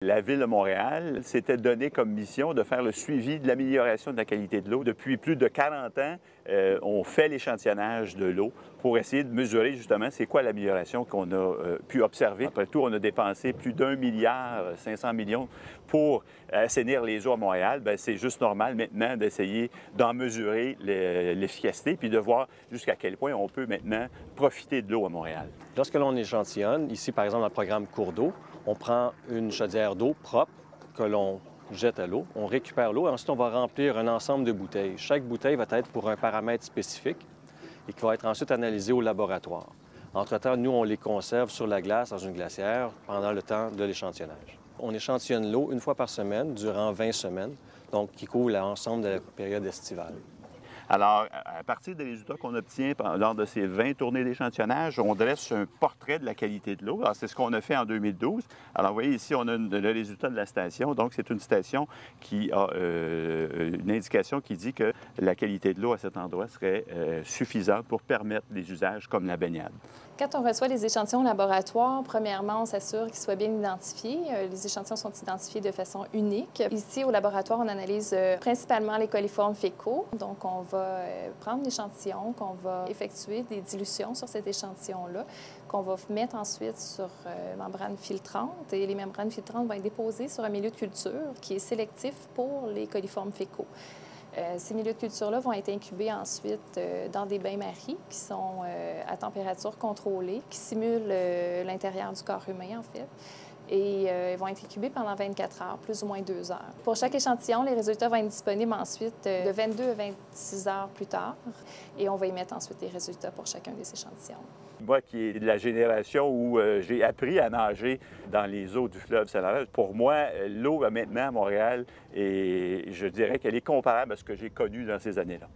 La Ville de Montréal s'était donné comme mission de faire le suivi de l'amélioration de la qualité de l'eau. Depuis plus de 40 ans, on fait l'échantillonnage de l'eau pour essayer de mesurer justement c'est quoi l'amélioration qu'on a pu observer. Après tout, on a dépensé plus d'1,5 milliard pour assainir les eaux à Montréal. Bien, c'est juste normal maintenant d'essayer d'en mesurer l'efficacité puis de voir jusqu'à quel point on peut maintenant profiter de l'eau à Montréal. Lorsque l'on échantillonne, ici par exemple dans le programme Cours d'eau, on prend une chaudière d'eau propre que l'on jette à l'eau, on récupère l'eau et ensuite on va remplir un ensemble de bouteilles. Chaque bouteille va être pour un paramètre spécifique et qui va être ensuite analysé au laboratoire. Entre-temps, nous, on les conserve sur la glace dans une glacière pendant le temps de l'échantillonnage. On échantillonne l'eau une fois par semaine durant 20 semaines, donc qui couvre l'ensemble de la période estivale. Alors, à partir des résultats qu'on obtient lors de ces 20 tournées d'échantillonnage, on dresse un portrait de la qualité de l'eau. Alors, c'est ce qu'on a fait en 2012. Alors, vous voyez ici, on a le résultat de la station. Donc, c'est une station qui a une indication qui dit que la qualité de l'eau à cet endroit serait suffisante pour permettre des usages comme la baignade. Quand on reçoit les échantillons au laboratoire, premièrement, on s'assure qu'ils soient bien identifiés. Les échantillons sont identifiés de façon unique. Ici, au laboratoire, on analyse principalement les coliformes fécaux. Donc, on va prendre l'échantillon, qu'on va effectuer des dilutions sur cet échantillon-là, qu'on va mettre ensuite sur membrane filtrante. Et les membranes filtrantes vont être déposées sur un milieu de culture qui est sélectif pour les coliformes fécaux. Ces milieux de culture-là vont être incubés ensuite dans des bains-maries qui sont à température contrôlée, qui simulent l'intérieur du corps humain, en fait. Et ils vont être incubés pendant 24 heures, plus ou moins 2 heures. Pour chaque échantillon, les résultats vont être disponibles ensuite de 22 à 26 heures plus tard. Et on va y mettre ensuite les résultats pour chacun des échantillons. Moi qui est de la génération où j'ai appris à nager dans les eaux du fleuve Saint-Laurent, pour moi, l'eau maintenant à Montréal, et je dirais qu'elle est comparable à ce que j'ai connu dans ces années-là.